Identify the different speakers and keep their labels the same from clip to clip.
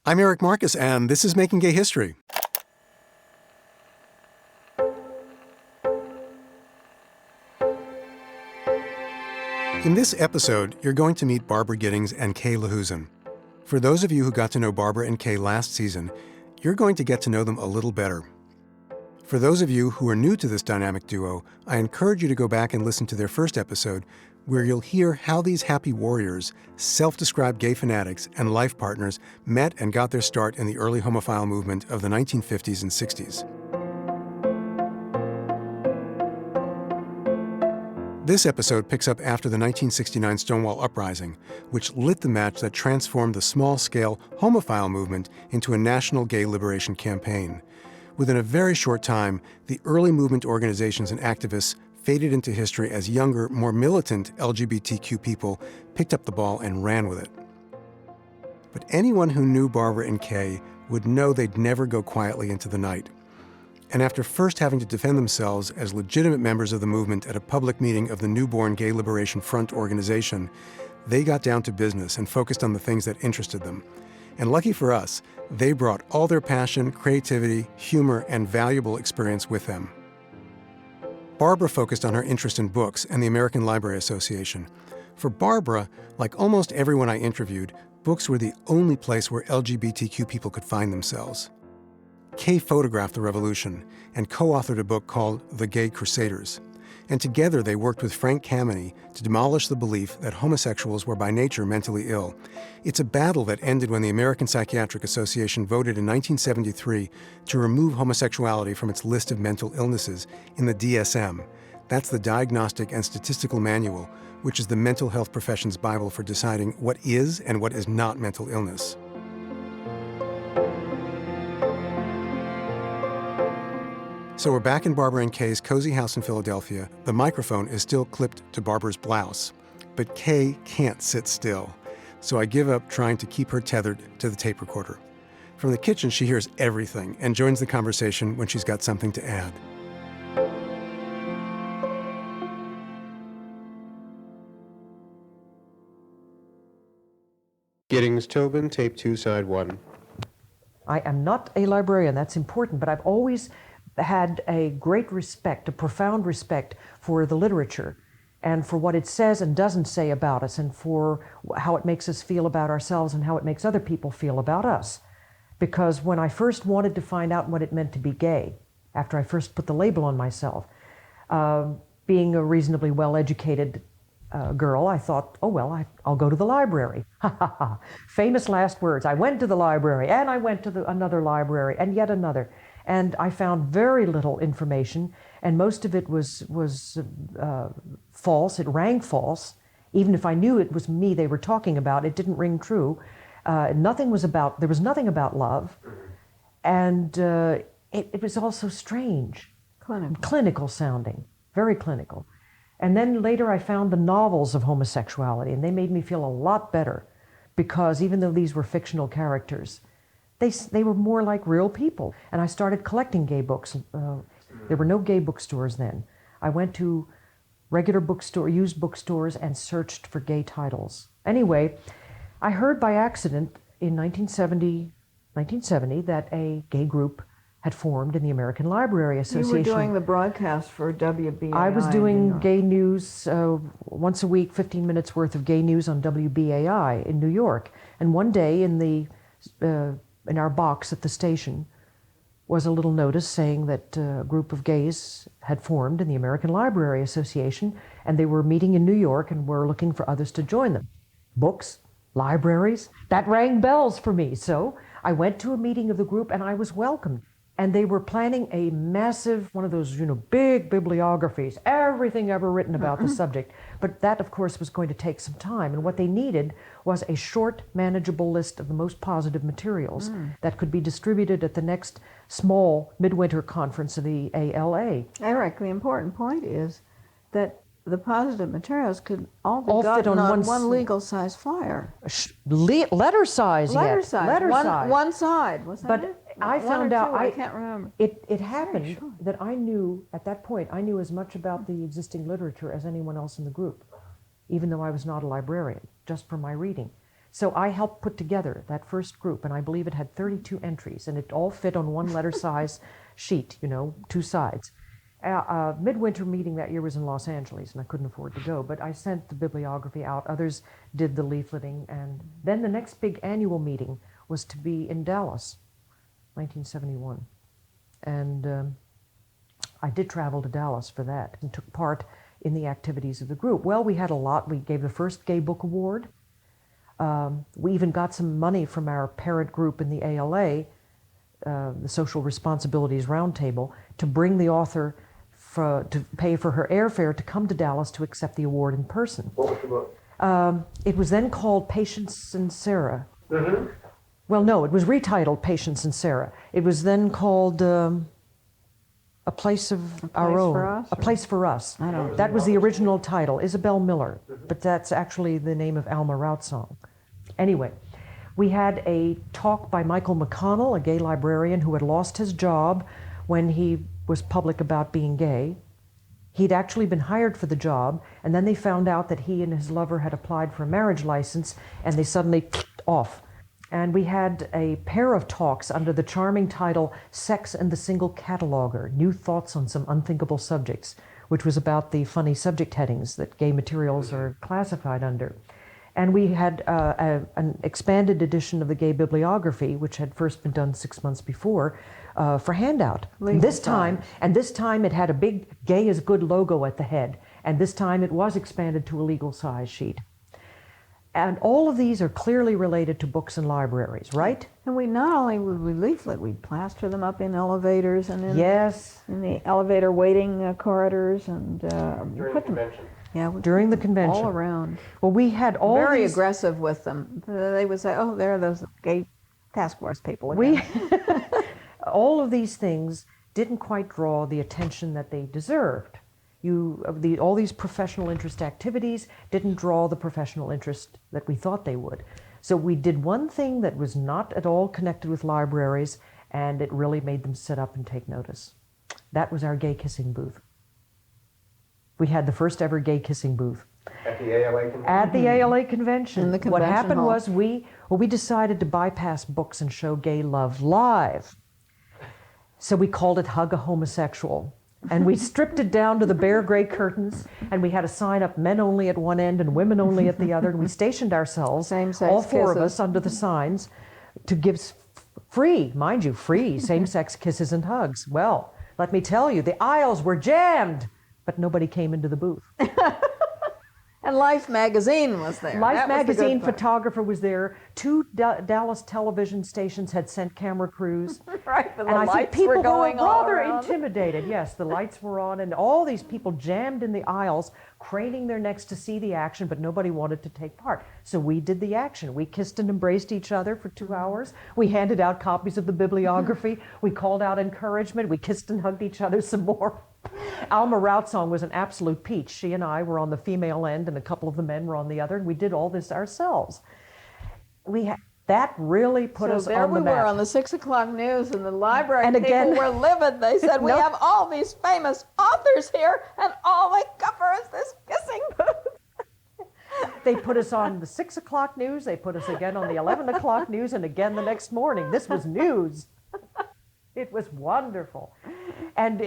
Speaker 1: I'm Eric Marcus, and this is Making Gay History. In this episode, you're going to meet Barbara Gittings and Kay Lahusen. For those of you who got to know Barbara and Kay last season, you're going to get to know them a little better. For those of you who are new to this dynamic duo, I encourage you to go back and listen to their first episode, where you'll hear how these happy warriors, self-described gay fanatics, and life partners met and got their start in the early homophile movement of the 1950s and 60s. This episode picks up after the 1969 Stonewall uprising, which lit the match that transformed the small-scale homophile movement into a national gay liberation campaign. Within a very short time, the early movement organizations and activists faded into history as younger, more militant LGBTQ people picked up the ball and ran with it. But anyone who knew Barbara and Kay would know they'd never go quietly into the night. And after first having to defend themselves as legitimate members of the movement at a public meeting of the newborn Gay Liberation Front organization, they got down to business and focused on the things that interested them. And lucky for us, they brought all their passion, creativity, humor, and valuable experience with them. Barbara focused on her interest in books and the American Library Association. For Barbara, like almost everyone I interviewed, books were the only place where LGBTQ people could find themselves. Kay photographed the revolution and co-authored a book called The Gay Crusaders. And together they worked with Frank Kameny to demolish the belief that homosexuals were by nature mentally ill. It's a battle that ended when the American Psychiatric Association voted in 1973 to remove homosexuality from its list of mental illnesses in the DSM. That's the Diagnostic and Statistical Manual, which is the mental health profession's Bible for deciding what is and what is not mental illness. So we're back in Barbara and Kay's cozy house in Philadelphia. The microphone is still clipped to Barbara's blouse, but Kay can't sit still. So I give up trying to keep her tethered to the tape recorder. From the kitchen, she hears everything and joins the conversation when she's got something to add. Gittings, Tobin, tape 2, side 1.
Speaker 2: I am not a librarian, that's important, but I've always had a great respect, a profound respect for the literature and for what it says and doesn't say about us and for how it makes us feel about ourselves and how it makes other people feel about us. Because when I first wanted to find out what it meant to be gay, after I first put the label on myself, being a reasonably well-educated girl, I thought, oh well, I'll go to the library. Famous last words. I went to the library and I went to another library and yet another. And I found very little information, and most of it was false. It rang false. Even if I knew it was me they were talking about, it didn't ring true. There was nothing about love. And it was also strange. Clinical sounding, very clinical. And then later I found the novels of homosexuality, and they made me feel a lot better, because even though these were fictional characters, they were more like real people. And I started collecting gay books. There were no gay bookstores then. I went to regular used bookstores and searched for gay titles. Anyway, I heard by accident in 1970 that a gay group had formed in the American Library Association.
Speaker 3: You were doing the broadcast for WBAI.
Speaker 2: I was doing gay news once a week, 15 minutes worth of gay news on WBAI in New York. And one day in our box at the station was a little notice saying that a group of gays had formed in the American Library Association, and they were meeting in New York and were looking for others to join them. Books, libraries, that rang bells for me. So I went to a meeting of the group and I was welcomed. And they were planning a massive, one of those, big bibliographies, everything ever written about the subject. But that, of course, was going to take some time. And what they needed was a short, manageable list of the most positive materials that could be distributed at the next small midwinter conference of the ALA.
Speaker 3: Eric, the important point is that the positive materials could all be
Speaker 2: All fit
Speaker 3: gotten
Speaker 2: on
Speaker 3: one legal-size flyer.
Speaker 2: Letter size,
Speaker 3: Letter
Speaker 2: yet.
Speaker 3: size.
Speaker 2: Letter size.
Speaker 3: One side. Was that
Speaker 2: But
Speaker 3: it?
Speaker 2: I found out,
Speaker 3: I can't remember.
Speaker 2: It happened that I knew, at that point, I knew as much about the existing literature as anyone else in the group, even though I was not a librarian, just from my reading. So I helped put together that first group, and I believe it had 32 entries, and it all fit on one letter size sheet, you know, 2 sides. Midwinter meeting that year was in Los Angeles, and I couldn't afford to go, but I sent the bibliography out. Others did the leafleting, and then the next big annual meeting was to be in Dallas, 1971. And I did travel to Dallas for that and took part in the activities of the group. Well, we had a lot. We gave the first Gay Book Award. We even got some money from our parent group in the ALA, the Social Responsibilities Roundtable, to bring the author to pay for her airfare to come to Dallas to accept the award in person.
Speaker 1: What was the book?
Speaker 2: It was then called Patience and Sarah. Mm-hmm. Well, no, it was retitled Patience and Sarah. It was then called A Place of Our Own.
Speaker 3: For Us,
Speaker 2: A Place for Us.
Speaker 3: I don't know.
Speaker 2: That was the original title, Isabel Miller, but that's actually the name of Alma Rautzong. Anyway, we had a talk by Michael McConnell, a gay librarian who had lost his job when he was public about being gay. He'd actually been hired for the job, and then they found out that he and his lover had applied for a marriage license, and they suddenly off. And we had a pair of talks under the charming title, Sex and the Single Cataloger, New Thoughts on Some Unthinkable Subjects, which was about the funny subject headings that gay materials are classified under. And we had an expanded edition of the gay bibliography, which had first been done 6 months before, for handout. This time it had a big Gay is Good logo at the head, and this time it was expanded to a legal size sheet. And all of these are clearly related to books and libraries, right?
Speaker 3: And we not only would we leaflet, we'd plaster them up in elevators and in,
Speaker 2: yes,
Speaker 3: in the elevator waiting corridors and
Speaker 1: During
Speaker 3: put
Speaker 1: the
Speaker 3: them.
Speaker 1: convention.
Speaker 3: Yeah,
Speaker 2: during the convention.
Speaker 3: all around.
Speaker 2: Well, we had all
Speaker 3: Very
Speaker 2: these,
Speaker 3: aggressive with them. They would say, "Oh, there are those gay task force people again."
Speaker 2: all of these things didn't quite draw the attention that they deserved. All these professional interest activities didn't draw the professional interest that we thought they would. So we did one thing that was not at all connected with libraries, and it really made them sit up and take notice. That was our gay kissing booth. We had the first ever gay kissing booth.
Speaker 1: At the ALA convention?
Speaker 2: At the ALA convention.
Speaker 3: In the
Speaker 2: What
Speaker 3: convention
Speaker 2: happened
Speaker 3: hall.
Speaker 2: was we decided to bypass books and show gay love live. So we called it Hug a Homosexual. And we stripped it down to the bare gray curtains, and we had a sign up, men only at one end and women only at the other, and we stationed ourselves,
Speaker 3: Same-sex
Speaker 2: all 4 of
Speaker 3: kisses.
Speaker 2: us, under the signs to give free, mind you, free same-sex kisses and hugs. Well, let me tell you, the aisles were jammed, but nobody came into the booth.
Speaker 3: And Life magazine was there.
Speaker 2: Life
Speaker 3: That was the good
Speaker 2: magazine
Speaker 3: part.
Speaker 2: photographer was there. 2 Dallas television stations had sent camera crews.
Speaker 3: Right, but
Speaker 2: And
Speaker 3: the
Speaker 2: I think
Speaker 3: lights
Speaker 2: people
Speaker 3: were going all
Speaker 2: rather
Speaker 3: around.
Speaker 2: intimidated. Yes, the lights were on, and all these people jammed in the aisles, craning their necks to see the action, but nobody wanted to take part. So we did the action. We kissed and embraced each other for 2 hours. We handed out copies of the bibliography. We called out encouragement. We kissed and hugged each other some more. Alma Rautzong was an absolute peach. She and I were on the female end, and a couple of the men were on the other, and we did all this ourselves. That really put us
Speaker 3: there
Speaker 2: on
Speaker 3: we
Speaker 2: the map.
Speaker 3: were on the 6 o'clock news, and the library
Speaker 2: And
Speaker 3: people
Speaker 2: again-
Speaker 3: were livid. They said, "We
Speaker 2: Nope.
Speaker 3: have all these famous authors here, and all they cover is this kissing booth."
Speaker 2: They put us on the 6 o'clock news. They put us again on the 11 o'clock news, and again the next morning. This was news. It was wonderful. And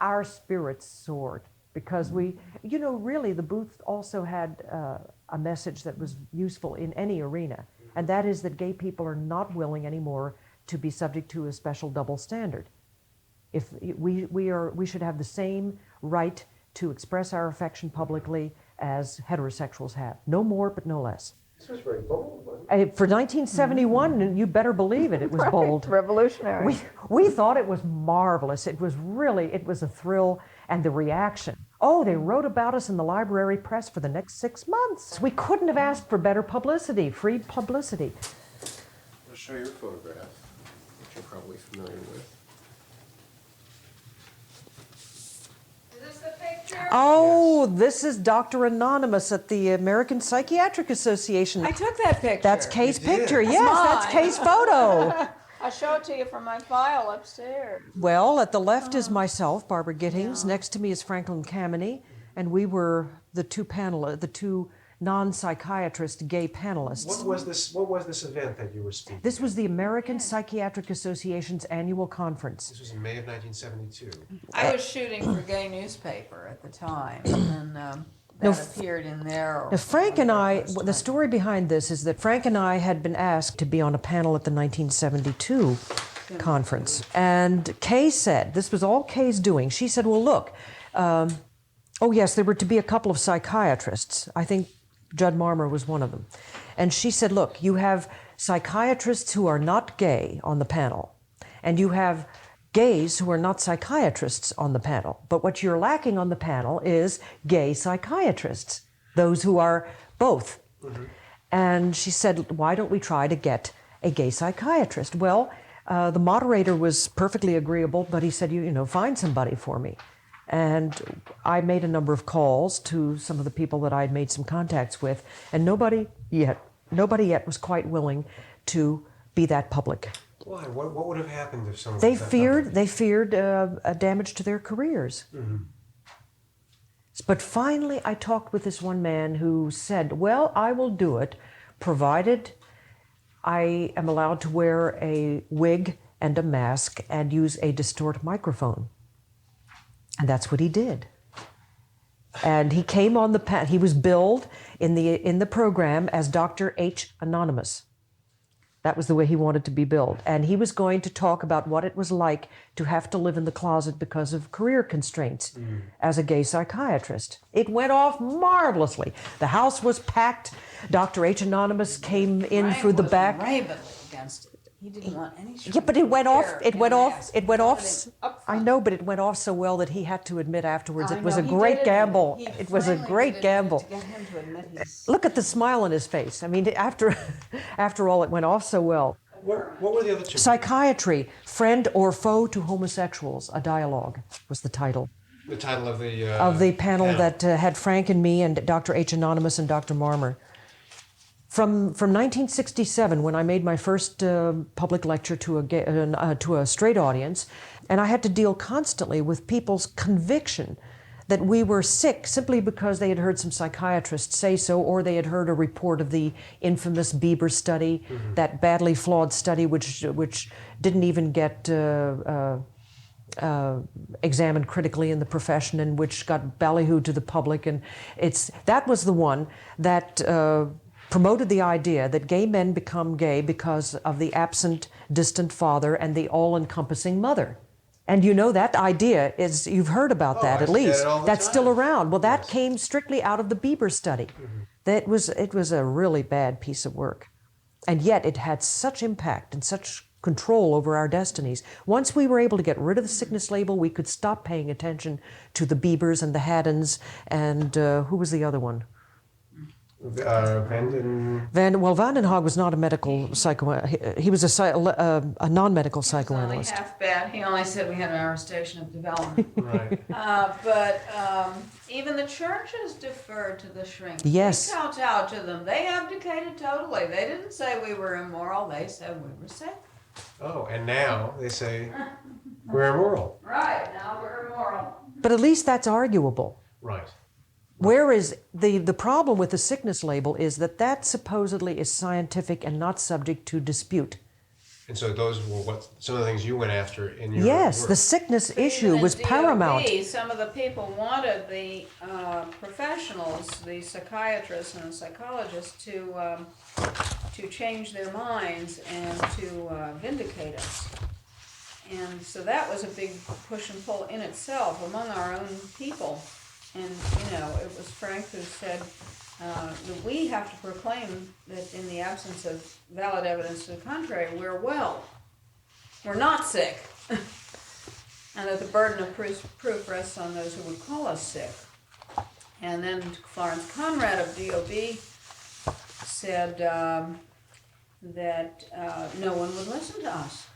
Speaker 2: our spirits soared because really the booth also had a message that was useful in any arena. And that is that gay people are not willing anymore to be subject to a special double standard. If we should have the same right to express our affection publicly as heterosexuals have. No more, but no less.
Speaker 1: This was very bold, wasn't it?
Speaker 2: For 1971, and you better believe it, it was bold.
Speaker 3: Revolutionary.
Speaker 2: We thought it was marvelous. It was a thrill, and the reaction. Oh, they wrote about us in the library press for the next 6 months. We couldn't have asked for better publicity, free publicity.
Speaker 4: I'll show you a photograph, which you're probably familiar with.
Speaker 3: Is this the picture?
Speaker 2: Oh, this is Dr. Anonymous at the American Psychiatric Association.
Speaker 5: I took that picture.
Speaker 2: That's Kay's
Speaker 4: You did?
Speaker 2: picture. Yes, that's
Speaker 3: mine.
Speaker 2: Kay's photo.
Speaker 3: I'll show it to you from my file upstairs.
Speaker 2: Well, at the left is myself, Barbara Gittings. Next to me is Franklin Kameny, and we were the two non-psychiatrist gay panelists.
Speaker 1: What was this event that you were speaking
Speaker 2: This was the American Psychiatric Association's annual conference.
Speaker 1: This was in May of 1972.
Speaker 3: I was shooting for Gay Newspaper at the time, and that appeared in there.
Speaker 2: Now, Frank and I, the story behind this is that Frank and I had been asked to be on a panel at the 1972 conference. And Kay said, this was all Kay's doing. She said, well, look, oh yes, there were to be a couple of psychiatrists. I think Judd Marmer was one of them. And she said, look, you have psychiatrists who are not gay on the panel, and you have gays who are not psychiatrists on the panel. But what you're lacking on the panel is gay psychiatrists, those who are both. Mm-hmm. And she said, why don't we try to get a gay psychiatrist? Well, the moderator was perfectly agreeable, but he said, you know, find somebody for me. And I made a number of calls to some of the people that I'd made some contacts with, and nobody yet was quite willing to be that public.
Speaker 1: Why? What would have happened if someone?
Speaker 2: They feared a damage to their careers. Mm-hmm. But finally, I talked with this one man who said, "Well, I will do it, provided I am allowed to wear a wig and a mask and use a distort microphone." And that's what he did. And he came on the he was billed in the program as Dr. H. Anonymous. That was the way he wanted to be billed. And he was going to talk about what it was like to have to live in the closet because of career constraints as a gay psychiatrist. It went off marvelously. The house was packed. Dr. H. Anonymous came in through the back.
Speaker 3: Rabidly against it. He didn't want any.
Speaker 2: Yeah, but it went off. It went off. I know, but it went off so well that he had to admit afterwards it was a great gamble. It was a great gamble.
Speaker 3: To get him to admit
Speaker 2: Look at the smile on his face. I mean, after all, it went off so well.
Speaker 1: What were the other two?
Speaker 2: Psychiatry, Friend or Foe to Homosexuals, a Dialogue was the title.
Speaker 1: The title of
Speaker 2: the panel that had Frank and me and Dr. H. Anonymous and Dr. Marmer. From 1967, when I made my first public lecture to a straight audience, and I had to deal constantly with people's conviction that we were sick simply because they had heard some psychiatrists say so, or they had heard a report of the infamous Bieber study, that badly flawed study which didn't even get examined critically in the profession, and which got ballyhooed to the public. And that was the one that promoted the idea that gay men become gay because of the absent, distant father and the all-encompassing mother. And you know that idea is, you've heard about that at least. That's still around. Well, that came strictly out of the Bieber study. It was a really bad piece of work. And yet it had such impact and such control over our destinies. Once we were able to get rid of the sickness label, we could stop paying attention to the Biebers and the Haddons and who was the other one? Vandenhag was not a medical psychoanalyst. He was a non-medical psychoanalyst.
Speaker 3: He was only half bad. He only said we had an arrestation of development.
Speaker 1: Right.
Speaker 3: But even the churches deferred to the shrink.
Speaker 2: Yes.
Speaker 3: We kowtowed to them. They abdicated totally. They didn't say we were immoral. They said we were sick.
Speaker 1: Oh, and now they say we're immoral.
Speaker 3: Right. Now we're immoral.
Speaker 2: But at least that's arguable.
Speaker 1: Right.
Speaker 2: Whereas the problem with the sickness label is that supposedly is scientific and not subject to dispute.
Speaker 1: And so those were some of the things you went after in your
Speaker 2: Yes,
Speaker 1: work.
Speaker 2: the sickness issue was
Speaker 3: DOB,
Speaker 2: paramount.
Speaker 3: Some of the people wanted the professionals, the psychiatrists and the psychologists, to change their minds and to vindicate us. And so that was a big push and pull in itself among our own people. And, it was Frank who said that we have to proclaim that in the absence of valid evidence to the contrary, we're well. We're not sick. And that the burden of proof rests on those who would call us sick. And then Florence Conrad of DOB said that no one would listen to us.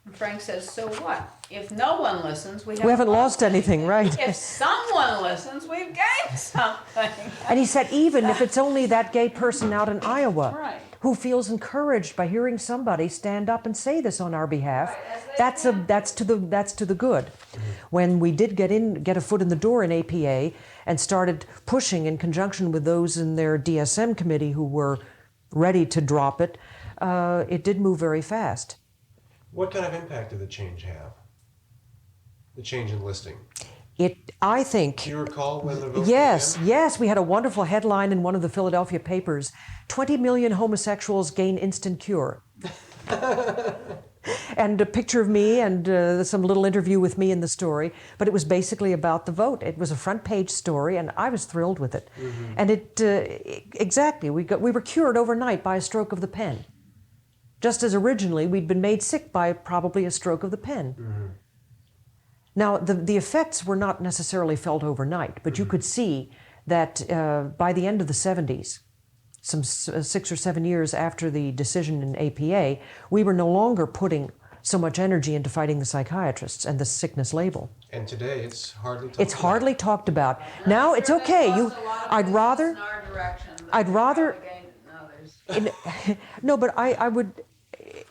Speaker 3: And Frank says, so what? If no one listens, we
Speaker 2: haven't lost anything, right?
Speaker 3: If someone listens, we've gained something.
Speaker 2: And he said, even if it's only that gay person out in Iowa.
Speaker 3: Right.
Speaker 2: who feels encouraged by hearing somebody stand up and say this on our behalf. That's to the good. When we did get a foot in the door in APA and started pushing in conjunction with those in their DSM committee who were ready to drop it, it did move very fast.
Speaker 1: What kind of impact did the change have? The change in listing?
Speaker 2: I think...
Speaker 1: Do you recall when the vote
Speaker 2: Yes,
Speaker 1: began?
Speaker 2: yes. We had a wonderful headline in one of the Philadelphia papers, 20 million homosexuals gain instant cure. And a picture of me and some little interview with me in the story. But it was basically about the vote. It was a front page story, and I was thrilled with it. Mm-hmm. And exactly, we were cured overnight by a stroke of the pen. Just as originally we'd been made sick by probably a stroke of the pen. Mm-hmm. Now, the effects were not necessarily felt overnight, but you could see that by the end of the 70s, some 6 or 7 years after the decision in APA, we were no longer putting so much energy into fighting the psychiatrists and the sickness label.
Speaker 1: And today it's hardly talked about.
Speaker 2: It's hardly talked about. Now it's okay. I'd rather. No, but I would.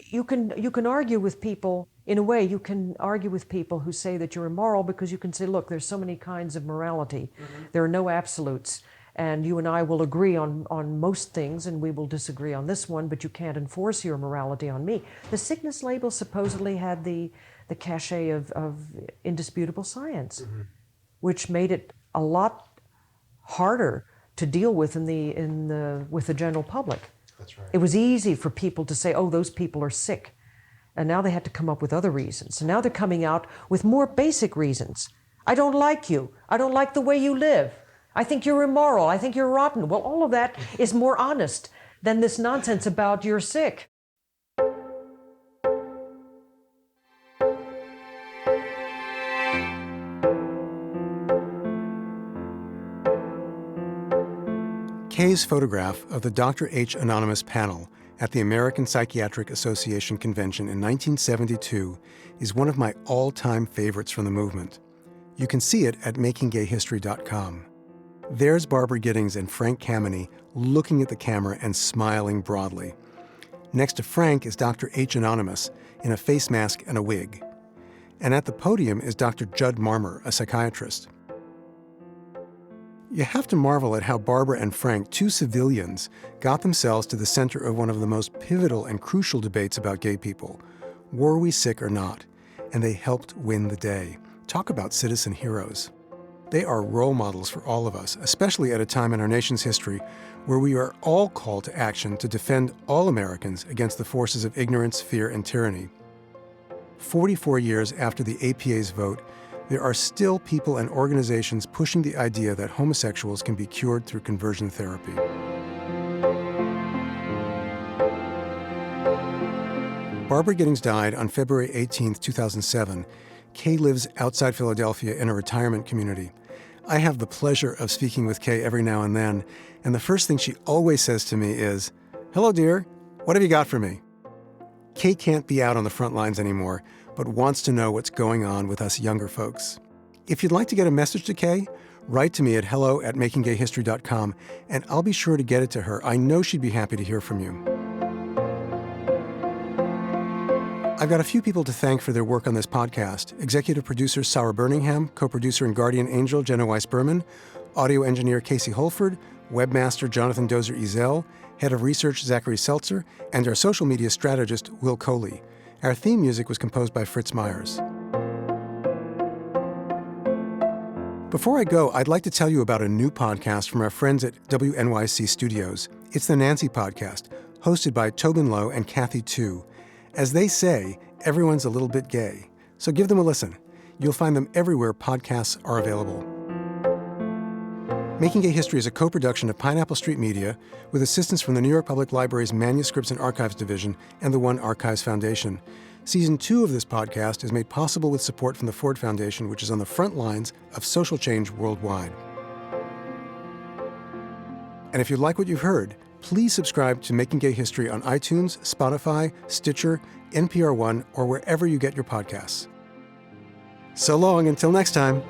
Speaker 2: You can argue with people. In a way, you can argue with people who say that you're immoral because you can say, look, there's so many kinds of morality. Mm-hmm. There are no absolutes. And you and I will agree on most things, and we will disagree on this one, but you can't enforce your morality on me. The sickness label supposedly had the cachet of indisputable science, mm-hmm. which made it a lot harder to deal with with the general public.
Speaker 1: That's right.
Speaker 2: It was easy for people to say, oh, those people are sick. And now they had to come up with other reasons. And now they're coming out with more basic reasons. I don't like you. I don't like the way you live. I think you're immoral. I think you're rotten. Well, all of that is more honest than this nonsense about you're sick.
Speaker 1: Kay's photograph of the Dr. H. Anonymous panel at the American Psychiatric Association convention in 1972 is one of my all-time favorites from the movement. You can see it at makinggayhistory.com. There's Barbara Gittings and Frank Kameny looking at the camera and smiling broadly. Next to Frank is Dr. H. Anonymous in a face mask and a wig. And at the podium is Dr. Judd Marmer, a psychiatrist. You have to marvel at how Barbara and Frank, two civilians, got themselves to the center of one of the most pivotal and crucial debates about gay people. Were we sick or not? And they helped win the day. Talk about citizen heroes. They are role models for all of us, especially at a time in our nation's history where we are all called to action to defend all Americans against the forces of ignorance, fear, and tyranny. 44 years after the APA's vote, there are still people and organizations pushing the idea that homosexuals can be cured through conversion therapy. Barbara Gittings died on February 18, 2007. Kay lives outside Philadelphia in a retirement community. I have the pleasure of speaking with Kay every now and then, and the first thing she always says to me is, "Hello, dear. What have you got for me?" Kay can't be out on the front lines anymore, but wants to know what's going on with us younger folks. If you'd like to get a message to Kay, write to me at hello@makinggayhistory.com, and I'll be sure to get it to her. I know she'd be happy to hear from you. I've got a few people to thank for their work on this podcast. Executive producer Sarah Birmingham, co-producer and guardian angel Jenna Weiss-Berman, audio engineer Casey Holford, webmaster Jonathan Dozer-Ezel, head of research Zachary Seltzer, and our social media strategist Will Coley. Our theme music was composed by Fritz Myers. Before I go, I'd like to tell you about a new podcast from our friends at WNYC Studios. It's the Nancy Podcast, hosted by Tobin Lowe and Kathy Tu. As they say, everyone's a little bit gay. So give them a listen. You'll find them everywhere podcasts are available. Making Gay History is a co-production of Pineapple Street Media with assistance from the New York Public Library's Manuscripts and Archives Division and the One Archives Foundation. Season 2 of this podcast is made possible with support from the Ford Foundation, which is on the front lines of social change worldwide. And if you like what you've heard, please subscribe to Making Gay History on iTunes, Spotify, Stitcher, NPR One, or wherever you get your podcasts. So long until next time.